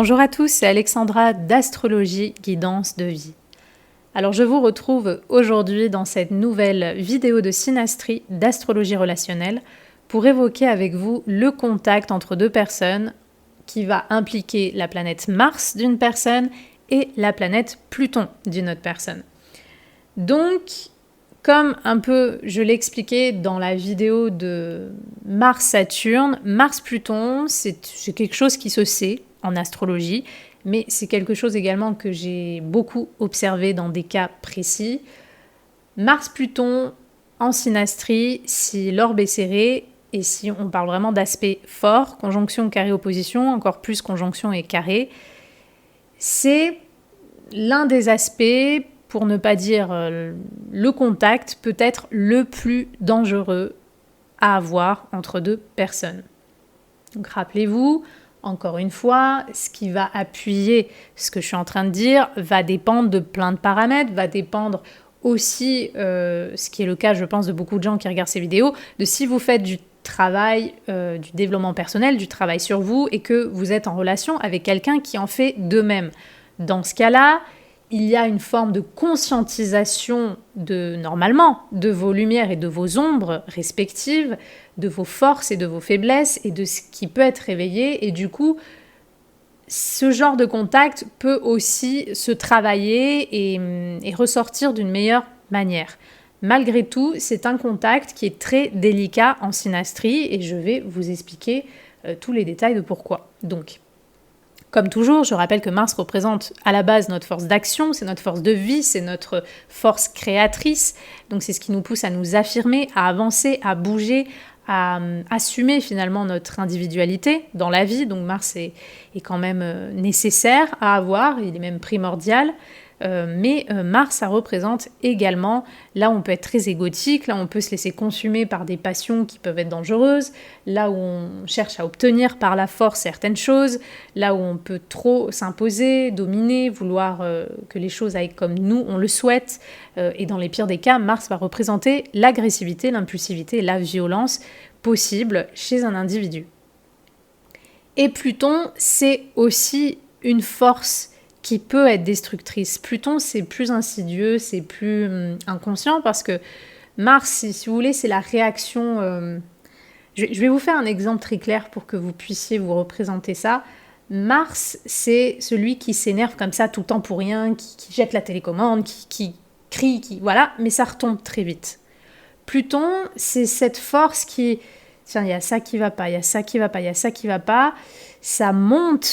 Bonjour à tous, c'est Alexandra d'Astrologie Guidance de Vie. Alors je vous retrouve aujourd'hui dans cette nouvelle vidéo de synastrie d'astrologie relationnelle pour évoquer avec vous le contact entre deux personnes qui va impliquer la planète Mars d'une personne et la planète Pluton d'une autre personne. Donc, comme un peu je l'ai expliqué dans la vidéo de Mars-Saturne, Mars-Pluton, c'est quelque chose qui se sait en astrologie, mais c'est quelque chose également que j'ai beaucoup observé dans des cas précis. Mars-Pluton en synastrie, si l'orbe est serré, et si on parle vraiment d'aspect fort, conjonction, carré, opposition, encore plus conjonction et carré, c'est l'un des aspects, pour ne pas dire le contact, peut-être le plus dangereux à avoir entre deux personnes. Donc rappelez-vous, encore une fois, ce qui va appuyer ce que je suis en train de dire va dépendre de plein de paramètres, va dépendre aussi, ce qui est le cas, je pense, de beaucoup de gens qui regardent ces vidéos, de si vous faites du travail, du développement personnel, du travail sur vous et que vous êtes en relation avec quelqu'un qui en fait de même. Dans ce cas-là, il y a une forme de conscientisation normalement, de vos lumières et de vos ombres respectives, de vos forces et de vos faiblesses et de ce qui peut être réveillé. Et du coup, ce genre de contact peut aussi se travailler et ressortir d'une meilleure manière. Malgré tout, c'est un contact qui est très délicat en synastrie et je vais vous expliquer tous les détails de pourquoi. Donc, comme toujours, je rappelle que Mars représente à la base notre force d'action, c'est notre force de vie, c'est notre force créatrice. Donc c'est ce qui nous pousse à nous affirmer, à avancer, à bouger, à assumer finalement notre individualité dans la vie. Donc Mars est quand même nécessaire à avoir, il est même primordial. Mais Mars, ça représente également, là où on peut être très égotique, là où on peut se laisser consumer par des passions qui peuvent être dangereuses, là où on cherche à obtenir par la force certaines choses, là où on peut trop s'imposer, dominer, vouloir que les choses aillent comme nous, on le souhaite. Et dans les pires des cas, Mars va représenter l'agressivité, l'impulsivité et la violence possible chez un individu. Et Pluton, c'est aussi une force qui peut être destructrice. Pluton, c'est plus insidieux, c'est plus inconscient parce que Mars, si vous voulez, c'est la réaction. Je vais vous faire un exemple très clair pour que vous puissiez vous représenter ça. Mars, c'est celui qui s'énerve comme ça tout le temps pour rien, qui jette la télécommande, qui crie, voilà, mais ça retombe très vite. Pluton, c'est cette force qui... Tiens, il y a ça qui va pas, il y a ça qui va pas, il y a ça qui va pas. Ça monte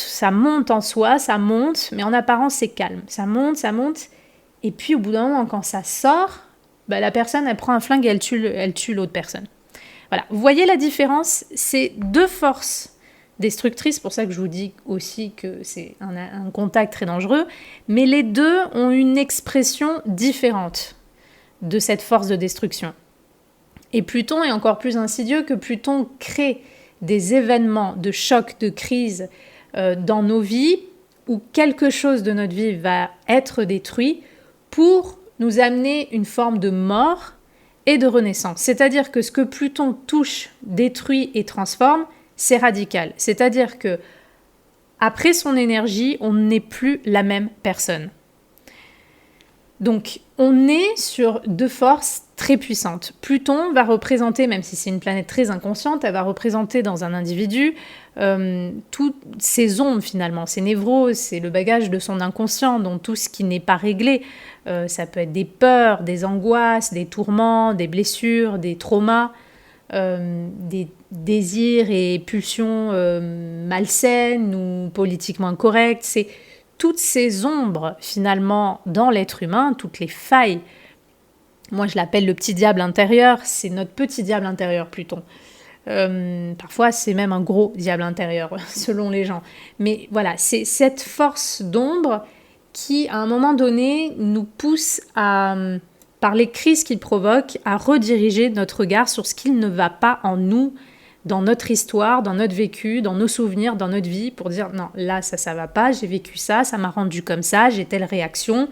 en soi, ça monte, mais en apparence, c'est calme. Ça monte, et puis au bout d'un moment, quand ça sort, la personne, elle prend un flingue et elle tue l'autre personne. Voilà, vous voyez la différence? C'est deux forces destructrices, pour ça que je vous dis aussi que c'est un contact très dangereux, mais les deux ont une expression différente de cette force de destruction. Et Pluton est encore plus insidieux que Pluton crée des événements de choc, de crise dans nos vies où quelque chose de notre vie va être détruit pour nous amener une forme de mort et de renaissance. C'est-à-dire que ce que Pluton touche, détruit et transforme, c'est radical. C'est-à-dire que après son énergie, on n'est plus la même personne. Donc, on est sur deux forces très puissantes. Pluton va représenter, même si c'est une planète très inconsciente, elle va représenter dans un individu toutes ses ombres finalement, ses névroses, c'est le bagage de son inconscient, donc tout ce qui n'est pas réglé. Ça peut être des peurs, des angoisses, des tourments, des blessures, des traumas, des désirs et pulsions malsaines ou politiquement incorrectes. C'est toutes ces ombres, finalement, dans l'être humain, toutes les failles. Moi, je l'appelle le petit diable intérieur. C'est notre petit diable intérieur, Pluton. Parfois, c'est même un gros diable intérieur, selon les gens. Mais voilà, c'est cette force d'ombre qui, à un moment donné, nous pousse par les crises qu'il provoque, à rediriger notre regard sur ce qu'il ne va pas en nous, dans notre histoire, dans notre vécu, dans nos souvenirs, dans notre vie, pour dire non, là, ça va pas, j'ai vécu ça m'a rendu comme ça, j'ai telle réaction,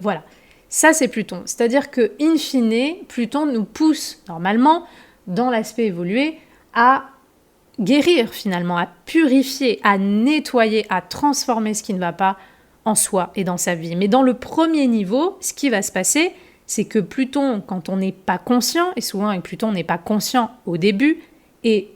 voilà. Ça, c'est Pluton. C'est-à-dire que, in fine, Pluton nous pousse, normalement, dans l'aspect évolué, à guérir finalement, à purifier, à nettoyer, à transformer ce qui ne va pas en soi et dans sa vie. Mais dans le premier niveau, ce qui va se passer, c'est que Pluton, quand on n'est pas conscient, et souvent avec Pluton on n'est pas conscient au début, et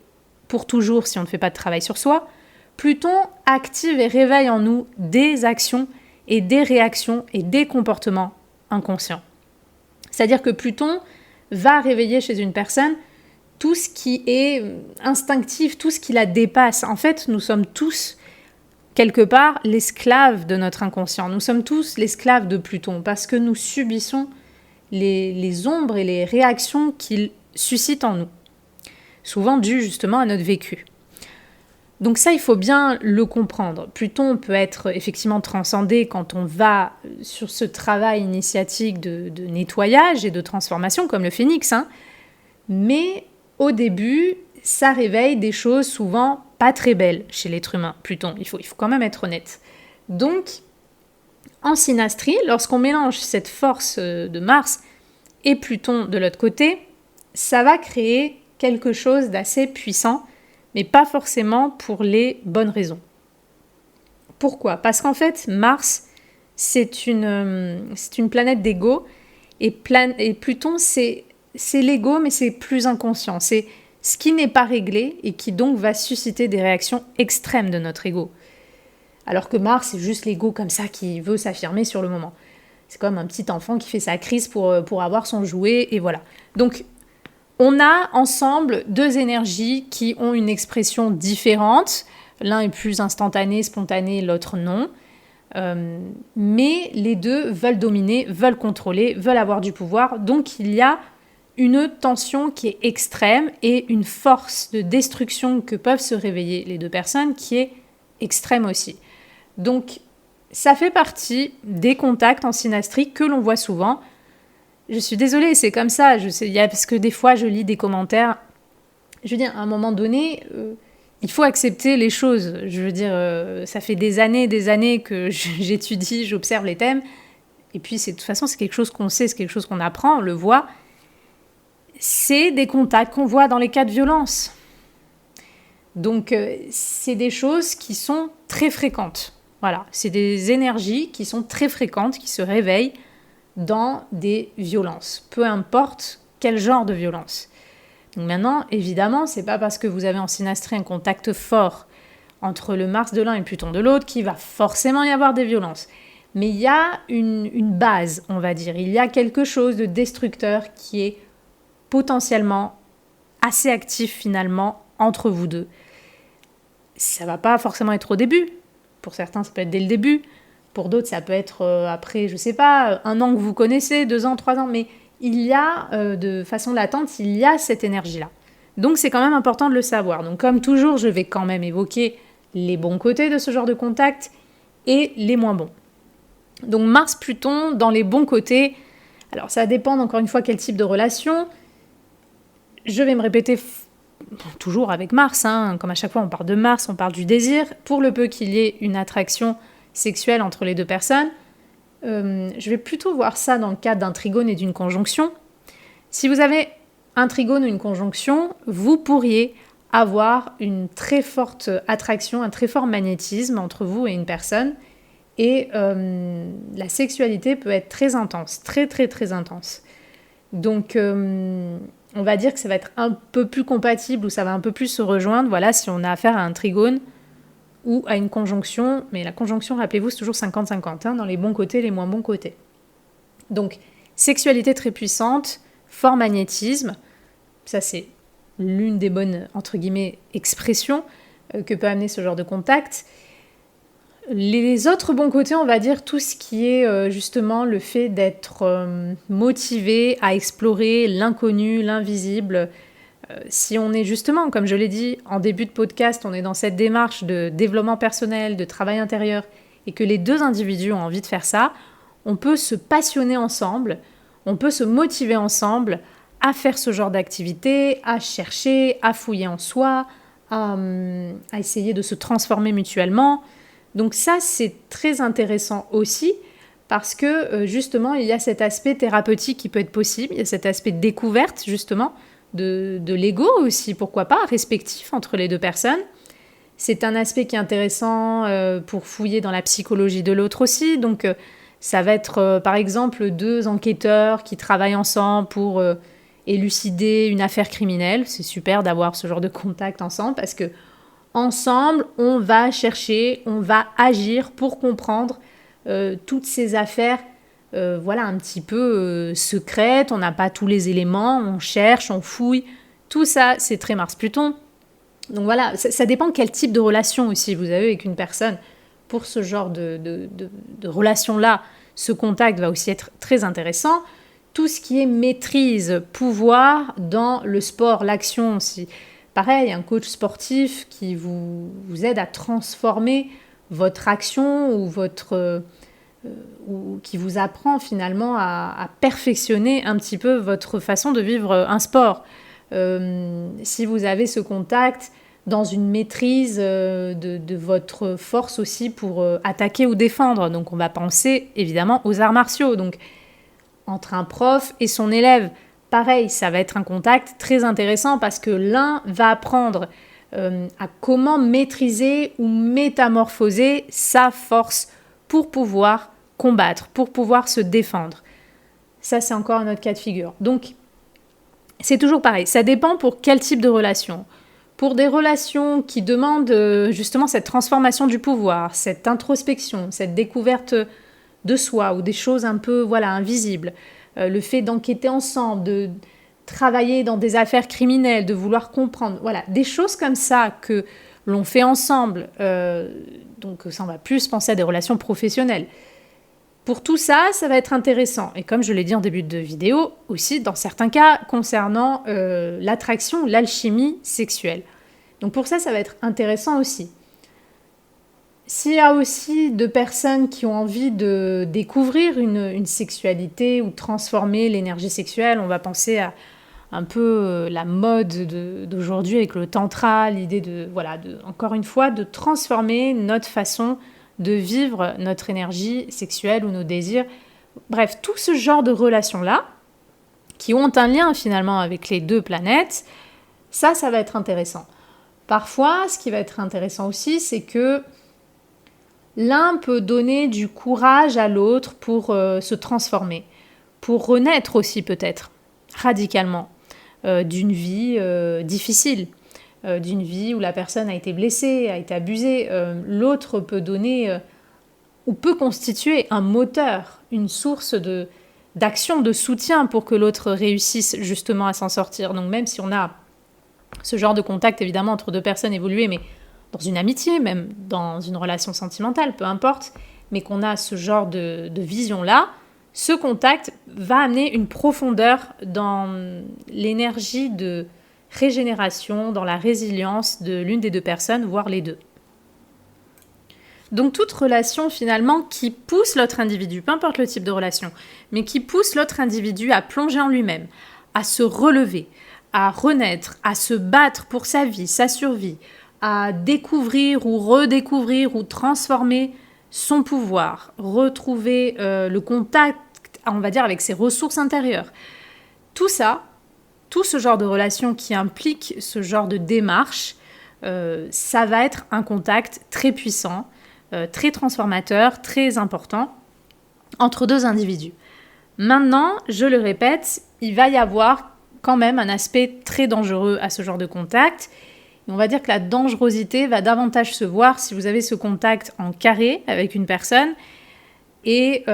pour toujours si on ne fait pas de travail sur soi, Pluton active et réveille en nous des actions et des réactions et des comportements inconscients. C'est-à-dire que Pluton va réveiller chez une personne tout ce qui est instinctif, tout ce qui la dépasse. En fait, nous sommes tous, quelque part, l'esclave de notre inconscient. Nous sommes tous l'esclave de Pluton parce que nous subissons les ombres et les réactions qu'il suscite en nous, souvent dues justement à notre vécu. Donc ça, il faut bien le comprendre. Pluton peut être effectivement transcendé quand on va sur ce travail initiatique de nettoyage et de transformation, comme le phénix, mais au début, ça réveille des choses souvent pas très belles chez l'être humain, Pluton. Il faut quand même être honnête. Donc, en synastrie, lorsqu'on mélange cette force de Mars et Pluton de l'autre côté, ça va créer quelque chose d'assez puissant, mais pas forcément pour les bonnes raisons. Pourquoi ? Parce qu'en fait, Mars, c'est une planète d'ego, et Pluton, c'est l'ego, mais c'est plus inconscient. C'est ce qui n'est pas réglé et qui donc va susciter des réactions extrêmes de notre ego. Alors que Mars, c'est juste l'ego comme ça qui veut s'affirmer sur le moment. C'est comme un petit enfant qui fait sa crise pour avoir son jouet, et voilà. Donc, on a ensemble deux énergies qui ont une expression différente. L'un est plus instantané, spontané, l'autre non. Mais les deux veulent dominer, veulent contrôler, veulent avoir du pouvoir. Donc il y a une tension qui est extrême et une force de destruction que peuvent se réveiller les deux personnes qui est extrême aussi. Donc ça fait partie des contacts en synastrie que l'on voit souvent. Je suis désolée, c'est comme ça, parce que des fois je lis des commentaires. Je veux dire, à un moment donné, il faut accepter les choses. Je veux dire, ça fait des années que j'étudie, j'observe les thèmes. Et puis, de toute façon, c'est quelque chose qu'on sait, c'est quelque chose qu'on apprend, on le voit. C'est des contacts qu'on voit dans les cas de violence. Donc, c'est des choses qui sont très fréquentes. Voilà, c'est des énergies qui sont très fréquentes, qui se réveillent dans des violences, peu importe quel genre de violence. Donc maintenant, évidemment, c'est pas parce que vous avez en synastrie un contact fort entre le Mars de l'un et le Pluton de l'autre qu'il va forcément y avoir des violences. Mais il y a une base, on va dire. Il y a quelque chose de destructeur qui est potentiellement assez actif finalement entre vous deux. Ça va pas forcément être au début. Pour certains, ça peut être dès le début. Pour d'autres, ça peut être après, je sais pas, 1 an que vous connaissez, 2 ans, 3 ans. Mais il y a, de façon latente, il y a cette énergie-là. Donc, c'est quand même important de le savoir. Donc, comme toujours, je vais quand même évoquer les bons côtés de ce genre de contact et les moins bons. Donc, Mars-Pluton, dans les bons côtés, alors ça dépend encore une fois quel type de relation. Je vais me répéter toujours avec Mars, comme à chaque fois on parle de Mars, on parle du désir. Pour le peu qu'il y ait une attraction sexuelle entre les deux personnes, je vais plutôt voir ça dans le cadre d'un trigone et d'une conjonction. Si vous avez un trigone ou une conjonction, vous pourriez avoir une très forte attraction, un très fort magnétisme entre vous et une personne. Et la sexualité peut être très intense, très très très intense. Donc on va dire que ça va être un peu plus compatible ou ça va un peu plus se rejoindre, voilà, si on a affaire à un trigone ou à une conjonction. Mais la conjonction, rappelez-vous, c'est toujours 50-50, dans les bons côtés et les moins bons côtés. Donc, sexualité très puissante, fort magnétisme, ça c'est l'une des bonnes, entre guillemets, expressions que peut amener ce genre de contact. Les autres bons côtés, on va dire tout ce qui est justement le fait d'être motivé à explorer l'inconnu, l'invisible. Si on est justement, comme je l'ai dit en début de podcast, on est dans cette démarche de développement personnel, de travail intérieur, et que les deux individus ont envie de faire ça, on peut se passionner ensemble, on peut se motiver ensemble à faire ce genre d'activité, à chercher, à fouiller en soi, à essayer de se transformer mutuellement. Donc ça, c'est très intéressant aussi parce que justement, il y a cet aspect thérapeutique qui peut être possible, il y a cet aspect découverte justement de l'ego aussi, pourquoi pas, respectif entre les deux personnes. C'est un aspect qui est intéressant pour fouiller dans la psychologie de l'autre aussi. Donc, ça va être, par exemple, deux enquêteurs qui travaillent ensemble pour élucider une affaire criminelle. C'est super d'avoir ce genre de contact ensemble parce que ensemble, on va chercher, on va agir pour comprendre toutes ces affaires un petit peu secrètes. On n'a pas tous les éléments, on cherche, on fouille. Tout ça, c'est très Mars-Pluton. Donc voilà, ça dépend quel type de relation aussi vous avez avec une personne. Pour ce genre de relation-là, ce contact va aussi être très intéressant. Tout ce qui est maîtrise, pouvoir dans le sport, l'action aussi. Pareil, un coach sportif qui vous aide à transformer votre action ou qui vous apprend finalement à perfectionner un petit peu votre façon de vivre un sport. Si vous avez ce contact dans une maîtrise de votre force aussi pour attaquer ou défendre. Donc on va penser évidemment aux arts martiaux. Donc entre un prof et son élève, pareil, ça va être un contact très intéressant parce que l'un va apprendre à comment maîtriser ou métamorphoser sa force pour pouvoir combattre, pour pouvoir se défendre. Ça, c'est encore un autre cas de figure. Donc, c'est toujours pareil. Ça dépend pour quel type de relation. Pour des relations qui demandent justement cette transformation du pouvoir, cette introspection, cette découverte de soi ou des choses un peu invisibles, le fait d'enquêter ensemble, de travailler dans des affaires criminelles, de vouloir comprendre, des choses comme ça que l'on fait ensemble. Donc ça, on va plus penser à des relations professionnelles. Pour tout ça, ça va être intéressant. Et comme je l'ai dit en début de vidéo, aussi dans certains cas concernant l'attraction, l'alchimie sexuelle. Donc pour ça, ça va être intéressant aussi. S'il y a aussi deux personnes qui ont envie de découvrir une sexualité ou transformer l'énergie sexuelle, on va penser à un peu la mode d'aujourd'hui avec le tantra, l'idée encore une fois, de transformer notre façon de vivre notre énergie sexuelle ou nos désirs. Bref, tout ce genre de relations-là, qui ont un lien finalement avec les deux planètes, ça va être intéressant. Parfois, ce qui va être intéressant aussi, c'est que l'un peut donner du courage à l'autre pour se transformer, pour renaître aussi peut-être, radicalement, d'une vie difficile. D'une vie où la personne a été blessée, a été abusée. L'autre peut donner ou peut constituer un moteur, une source d'action, de soutien pour que l'autre réussisse justement à s'en sortir. Donc même si on a ce genre de contact évidemment entre deux personnes évoluées, mais dans une amitié, même dans une relation sentimentale, peu importe, mais qu'on a ce genre de vision-là, ce contact va amener une profondeur dans l'énergie de régénération, dans la résilience de l'une des deux personnes, voire les deux. Donc toute relation finalement qui pousse l'autre individu, peu importe le type de relation, mais qui pousse l'autre individu à plonger en lui-même, à se relever, à renaître, à se battre pour sa vie, sa survie, à découvrir ou redécouvrir ou transformer son pouvoir, retrouver le contact, on va dire, avec ses ressources intérieures. Tout ça, tout ce genre de relation qui implique ce genre de démarche, ça va être un contact très puissant, très transformateur, très important entre deux individus. Maintenant, je le répète, il va y avoir quand même un aspect très dangereux à ce genre de contact. Et on va dire que la dangerosité va davantage se voir si vous avez ce contact en carré avec une personne et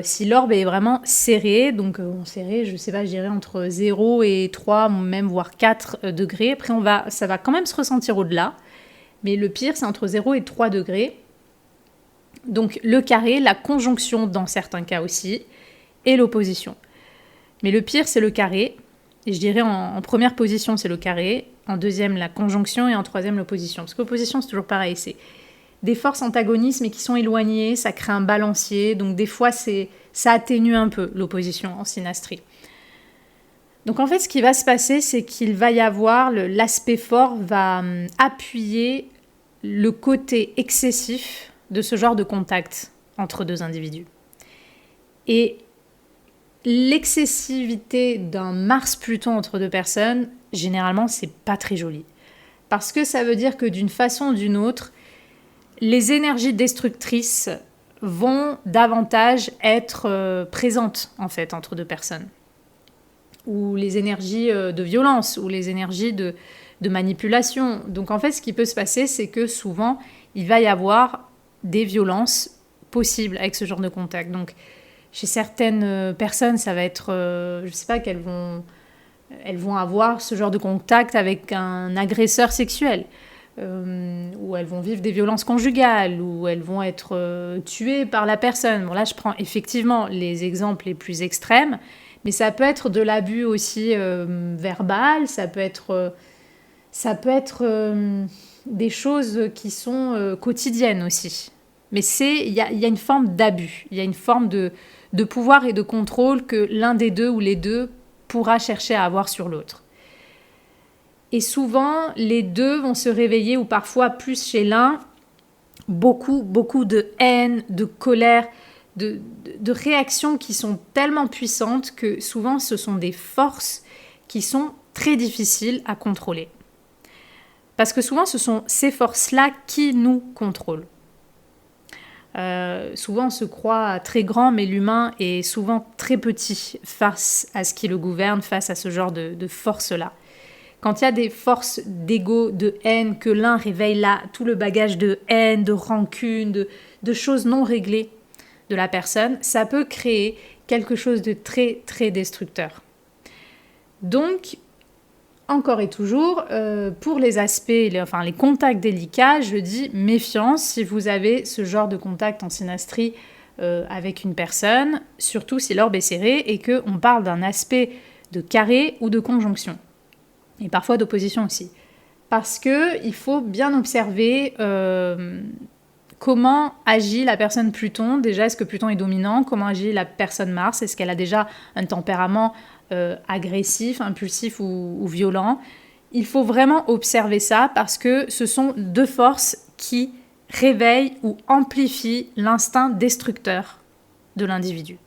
si l'orbe est vraiment serré, donc serré, je sais pas, je dirais entre 0 et 3, même voire 4 degrés. Après, ça va quand même se ressentir au-delà, mais le pire, c'est entre 0 et 3 degrés. Donc le carré, la conjonction dans certains cas aussi, et l'opposition. Mais le pire, c'est le carré. Et je dirais en première position, c'est le carré. En deuxième, la conjonction. Et en troisième, l'opposition. Parce que l'opposition, c'est toujours pareil. C'est des forces antagonistes, mais qui sont éloignées. Ça crée un balancier. Donc des fois, ça atténue un peu l'opposition en synastrie. Donc en fait, ce qui va se passer, c'est qu'il va y avoir... L'aspect fort va appuyer le côté excessif de ce genre de contact entre deux individus. Et l'excessivité d'un Mars-Pluton entre deux personnes, généralement, c'est pas très joli. Parce que ça veut dire que d'une façon ou d'une autre, les énergies destructrices vont davantage être présentes, en fait, entre deux personnes. Ou les énergies de violence, ou les énergies de manipulation. Donc, en fait, ce qui peut se passer, c'est que souvent, il va y avoir des violences possibles avec ce genre de contact. Donc, chez certaines personnes, ça va être, je ne sais pas, elles vont avoir ce genre de contact avec un agresseur sexuel, ou elles vont vivre des violences conjugales, ou elles vont être tuées par la personne. Bon, là, je prends effectivement les exemples les plus extrêmes, mais ça peut être de l'abus aussi verbal, ça peut être des choses qui sont quotidiennes aussi. Mais il y a une forme d'abus, il y a une forme de pouvoir et de contrôle que l'un des deux ou les deux pourra chercher à avoir sur l'autre. Et souvent, les deux vont se réveiller, ou parfois plus chez l'un, beaucoup de haine, de colère, de réactions qui sont tellement puissantes que souvent ce sont des forces qui sont très difficiles à contrôler. Parce que souvent, ce sont ces forces-là qui nous contrôlent. Souvent on se croit très grand, mais l'humain est souvent très petit face à ce qui le gouverne, face à ce genre de force-là. Quand il y a des forces d'ego, de haine, que l'un réveille là tout le bagage de haine, de rancune, de choses non réglées de la personne, ça peut créer quelque chose de très très destructeur. Donc, encore et toujours, pour les aspects, les contacts délicats, je dis méfiance si vous avez ce genre de contact en synastrie avec une personne, surtout si l'orbe est serré et qu'on parle d'un aspect de carré ou de conjonction. Et parfois d'opposition aussi. Parce qu'il faut bien observer comment agit la personne Pluton. Déjà, est-ce que Pluton est dominant? Comment agit la personne Mars? Est-ce qu'elle a déjà un tempérament agressif, impulsif ou violent? Il faut vraiment observer ça parce que ce sont deux forces qui réveillent ou amplifient l'instinct destructeur de l'individu.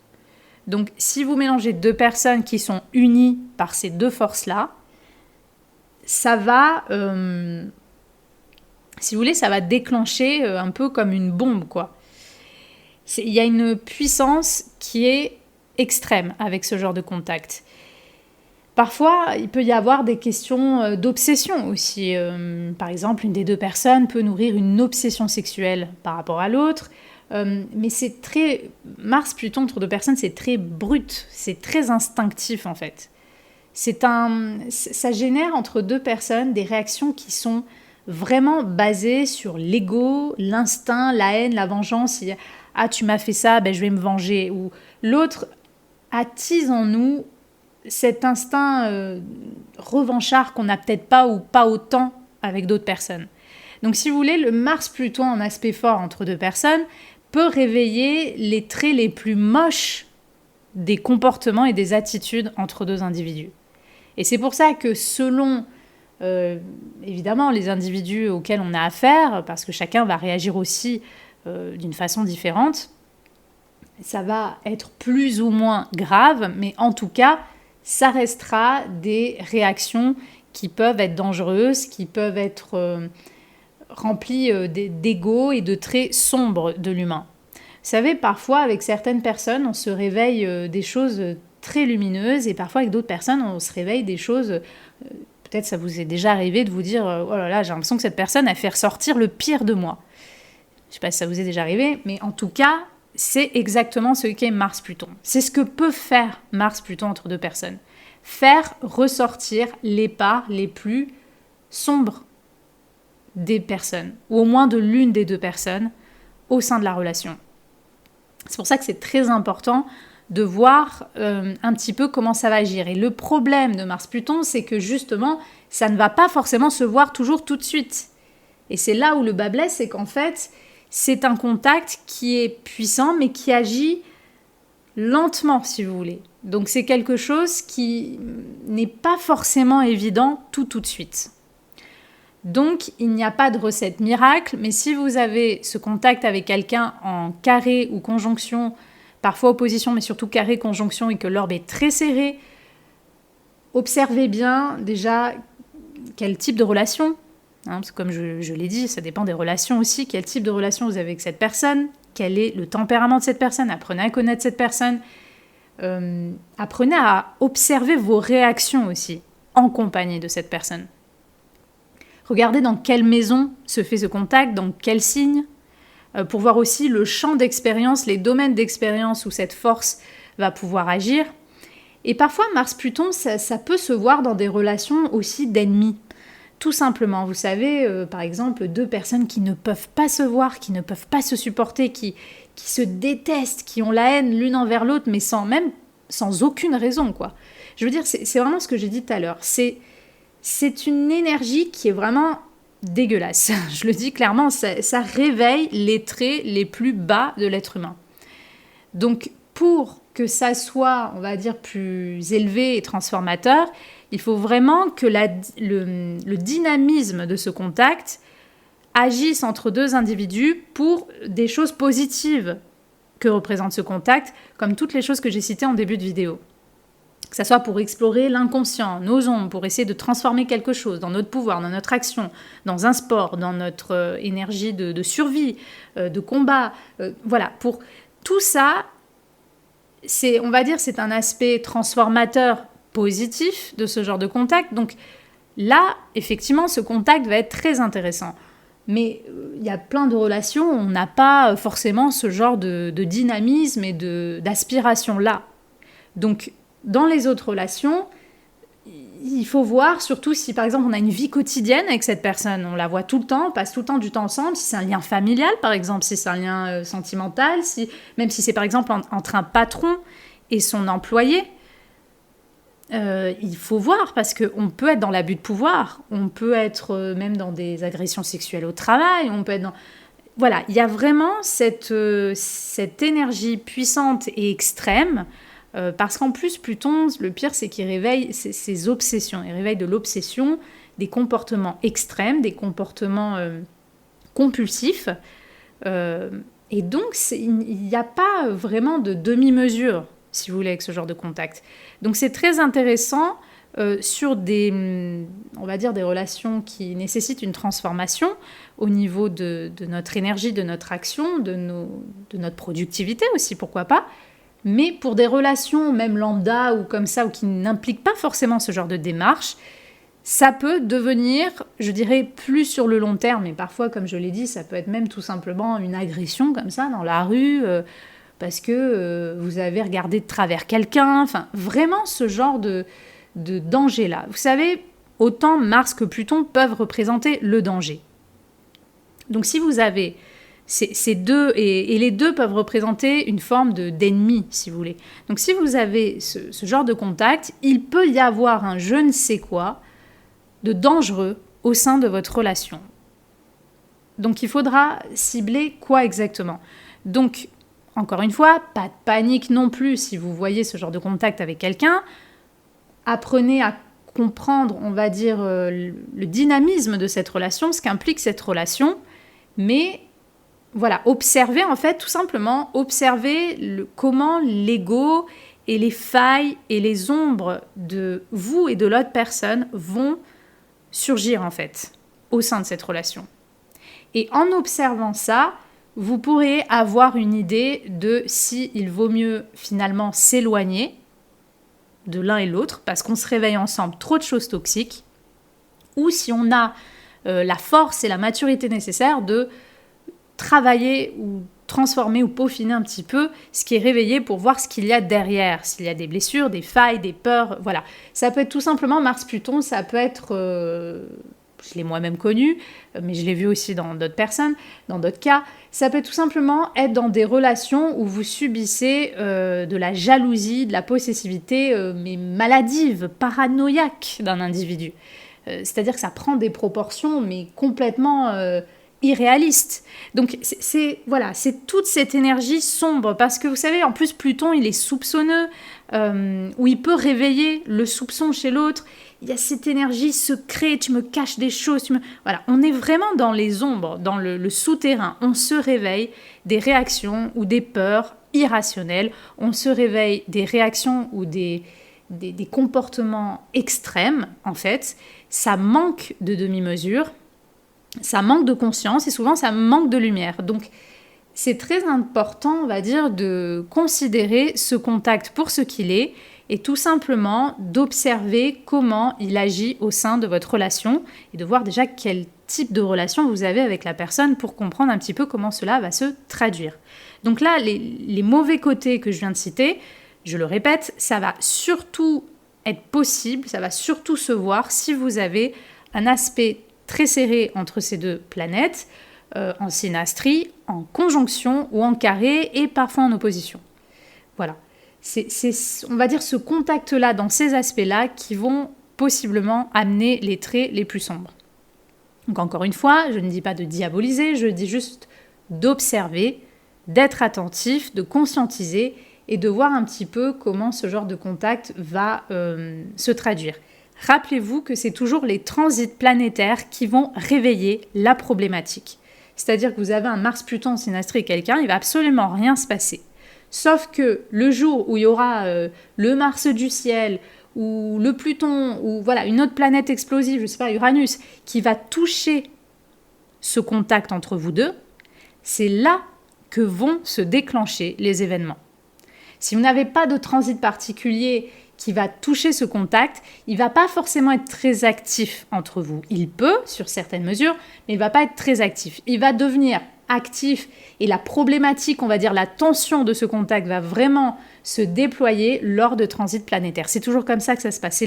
Donc, si vous mélangez deux personnes qui sont unies par ces deux forces-là, ça va, si vous voulez, ça va déclencher un peu comme une bombe, quoi. Il y a une puissance qui est extrême avec ce genre de contact. Parfois, il peut y avoir des questions d'obsession aussi. Par exemple, une des deux personnes peut nourrir une obsession sexuelle par rapport à l'autre. Mais c'est très... Mars-Pluton entre deux personnes, c'est très brut, c'est très instinctif en fait. Ça génère entre deux personnes des réactions qui sont vraiment basées sur l'ego, l'instinct, la haine, la vengeance. Ah, tu m'as fait ça, ben, je vais me venger. Ou l'autre attise en nous cet instinct revanchard qu'on n'a peut-être pas ou pas autant avec d'autres personnes. Donc si vous voulez, le Mars-Pluton en aspect fort entre deux personnes peut réveiller les traits les plus moches des comportements et des attitudes entre deux individus. Et c'est pour ça que selon, évidemment, les individus auxquels on a affaire, parce que chacun va réagir aussi d'une façon différente, ça va être plus ou moins grave, mais en tout cas, ça restera des réactions qui peuvent être dangereuses, qui peuvent être remplies d'ego et de traits sombres de l'humain. Vous savez, parfois, avec certaines personnes, on se réveille des choses très lumineuses, et parfois, avec d'autres personnes, on se réveille des choses... peut-être ça vous est déjà arrivé de vous dire « Oh là là, j'ai l'impression que cette personne a fait ressortir le pire de moi. » Je ne sais pas si ça vous est déjà arrivé, mais en tout cas... c'est exactement ce qu'est Mars-Pluton. C'est ce que peut faire Mars-Pluton entre deux personnes. Faire ressortir les parts les plus sombres des personnes, ou au moins de l'une des deux personnes, au sein de la relation. C'est pour ça que c'est très important de voir un petit peu comment ça va agir. Et le problème de Mars-Pluton, c'est que justement, ça ne va pas forcément se voir toujours tout de suite. Et c'est là où le bas blesse, c'est qu'en fait... c'est un contact qui est puissant, mais qui agit lentement, si vous voulez. Donc c'est quelque chose qui n'est pas forcément évident tout de suite. Donc il n'y a pas de recette miracle, mais si vous avez ce contact avec quelqu'un en carré ou conjonction, parfois opposition, mais surtout carré, conjonction, et que l'orbe est très serré, observez bien déjà quel type de relation, parce que comme je l'ai dit, ça dépend des relations aussi, quel type de relation vous avez avec cette personne, quel est le tempérament de cette personne, apprenez à connaître cette personne, apprenez à observer vos réactions aussi, en compagnie de cette personne. Regardez dans quelle maison se fait ce contact, dans quel signe, pour voir aussi le champ d'expérience, les domaines d'expérience où cette force va pouvoir agir. Et parfois, Mars-Pluton, ça peut se voir dans des relations aussi d'ennemis. Tout simplement, vous savez, par exemple, deux personnes qui ne peuvent pas se voir, qui ne peuvent pas se supporter, qui se détestent, qui ont la haine l'une envers l'autre, mais sans aucune raison, quoi. Je veux dire, c'est vraiment ce que j'ai dit tout à l'heure. C'est une énergie qui est vraiment dégueulasse. Je le dis clairement, ça réveille les traits les plus bas de l'être humain. Donc, pour que ça soit, on va dire, plus élevé et transformateur, il faut vraiment que le dynamisme de ce contact agisse entre deux individus pour des choses positives que représente ce contact, comme toutes les choses que j'ai citées en début de vidéo. Que ça soit pour explorer l'inconscient, nos ombres, pour essayer de transformer quelque chose dans notre pouvoir, dans notre action, dans un sport, dans notre énergie de survie, de combat. Voilà, pour tout ça, on va dire c'est un aspect transformateur positif de ce genre de contact. Donc là, effectivement, ce contact va être très intéressant. Mais il y a plein de relations où on n'a pas forcément ce genre de dynamisme et d'aspiration-là. Donc, dans les autres relations, il faut voir, surtout si par exemple on a une vie quotidienne avec cette personne, on la voit tout le temps, on passe tout le temps du temps ensemble, si c'est un lien familial par exemple, si c'est un lien sentimental, même si c'est par exemple entre un patron et son employé, il faut voir parce qu'on peut être dans l'abus de pouvoir, on peut être même dans des agressions sexuelles au travail, on peut être dans... Voilà, il y a vraiment cette énergie puissante et extrême. Parce qu'en plus, Pluton, le pire, c'est qu'il réveille ses obsessions. Il réveille de l'obsession, des comportements extrêmes, des comportements compulsifs. Et donc, il n'y a pas vraiment de demi-mesure, si vous voulez, avec ce genre de contact. Donc, c'est très intéressant sur on va dire, des relations qui nécessitent une transformation au niveau de notre énergie, de notre action, de notre productivité aussi, pourquoi pas. Mais pour des relations, même lambda ou comme ça, ou qui n'impliquent pas forcément ce genre de démarche, ça peut devenir, je dirais, plus sur le long terme. Et parfois, comme je l'ai dit, ça peut être même tout simplement une agression comme ça dans la rue, parce que vous avez regardé de travers quelqu'un. Enfin, vraiment ce genre de danger-là. Vous savez, autant Mars que Pluton peuvent représenter le danger. Donc si vous avez... Ces deux, et les deux peuvent représenter une forme d'ennemi, si vous voulez. Donc si vous avez ce genre de contact, il peut y avoir un je ne sais quoi de dangereux au sein de votre relation. Donc il faudra cibler quoi exactement. Donc, encore une fois, pas de panique non plus si vous voyez ce genre de contact avec quelqu'un. Apprenez à comprendre, on va dire, le dynamisme de cette relation, ce qu'implique cette relation, mais... Voilà, observez en fait, tout simplement, observez comment l'ego et les failles et les ombres de vous et de l'autre personne vont surgir en fait au sein de cette relation. Et en observant ça, vous pourrez avoir une idée de s'il vaut mieux finalement s'éloigner de l'un et l'autre parce qu'on se réveille ensemble trop de choses toxiques, ou si on a la force et la maturité nécessaires de travailler ou transformer ou peaufiner un petit peu ce qui est réveillé pour voir ce qu'il y a derrière, s'il y a des blessures, des failles, des peurs, voilà. Ça peut être tout simplement Mars-Pluton, ça peut être, je l'ai moi-même connu, mais je l'ai vu aussi dans d'autres personnes, dans d'autres cas, ça peut tout simplement être dans des relations où vous subissez de la jalousie, de la possessivité, mais maladive, paranoïaque d'un individu. C'est-à-dire que ça prend des proportions, mais complètement... irréaliste. Donc c'est toute cette énergie sombre parce que vous savez, en plus Pluton il est soupçonneux, où il peut réveiller le soupçon chez l'autre. Il y a cette énergie secrète, tu me caches des choses, voilà, on est vraiment dans les ombres, dans le souterrain. On se réveille des réactions ou des peurs irrationnel, on se réveille des réactions ou des comportements extrêmes, en fait. Ça manque de demi-mesure, ça manque de conscience et souvent ça manque de lumière. Donc, c'est très important, on va dire, de considérer ce contact pour ce qu'il est et tout simplement d'observer comment il agit au sein de votre relation et de voir déjà quel type de relation vous avez avec la personne pour comprendre un petit peu comment cela va se traduire. Donc là, les mauvais côtés que je viens de citer, je le répète, ça va surtout être possible, ça va surtout se voir si vous avez un aspect très serré entre ces deux planètes, en synastrie, en conjonction ou en carré et parfois en opposition. Voilà. C'est, on va dire, ce contact-là dans ces aspects-là qui vont possiblement amener les traits les plus sombres. Donc encore une fois, je ne dis pas de diaboliser, je dis juste d'observer, d'être attentif, de conscientiser et de voir un petit peu comment ce genre de contact va se traduire. Rappelez-vous que c'est toujours les transits planétaires qui vont réveiller la problématique. C'est-à-dire que vous avez un Mars-Pluton en synastrie et quelqu'un, il ne va absolument rien se passer. Sauf que le jour où il y aura le Mars du ciel ou le Pluton ou voilà une autre planète explosive, je ne sais pas, Uranus, qui va toucher ce contact entre vous deux, c'est là que vont se déclencher les événements. Si vous n'avez pas de transit particulier qui va toucher ce contact, il ne va pas forcément être très actif entre vous. Il peut, sur certaines mesures, mais il ne va pas être très actif. Il va devenir actif et la problématique, on va dire la tension de ce contact va vraiment se déployer lors de transits planétaires. C'est toujours comme ça que ça se passe.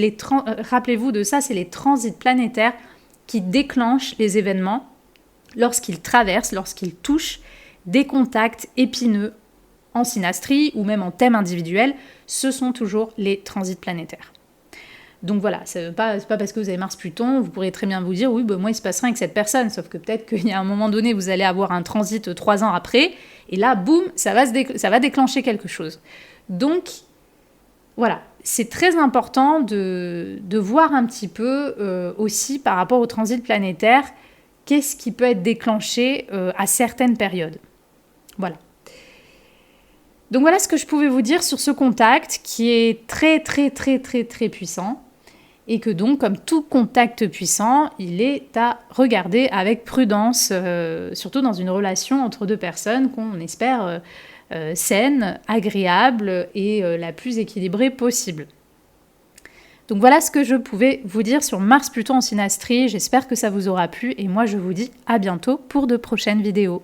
Rappelez-vous de ça, c'est les transits planétaires qui déclenchent les événements lorsqu'ils traversent, lorsqu'ils touchent des contacts épineux en synastrie ou même en thème individuel. Ce sont toujours les transits planétaires. Donc voilà, c'est pas parce que vous avez Mars-Pluton, vous pourrez très bien vous dire, oui, moi il se passe rien avec cette personne, sauf que peut-être qu'il y a un moment donné, vous allez avoir un transit 3 ans après, et là, boum, ça va déclencher quelque chose. Donc, voilà, c'est très important de voir un petit peu aussi par rapport au transit planétaire, qu'est-ce qui peut être déclenché à certaines périodes. Voilà. Donc voilà ce que je pouvais vous dire sur ce contact qui est très très très très très puissant et que donc comme tout contact puissant, il est à regarder avec prudence, surtout dans une relation entre deux personnes qu'on espère saine, agréable et la plus équilibrée possible. Donc voilà ce que je pouvais vous dire sur Mars-Pluton en synastrie, j'espère que ça vous aura plu et moi je vous dis à bientôt pour de prochaines vidéos.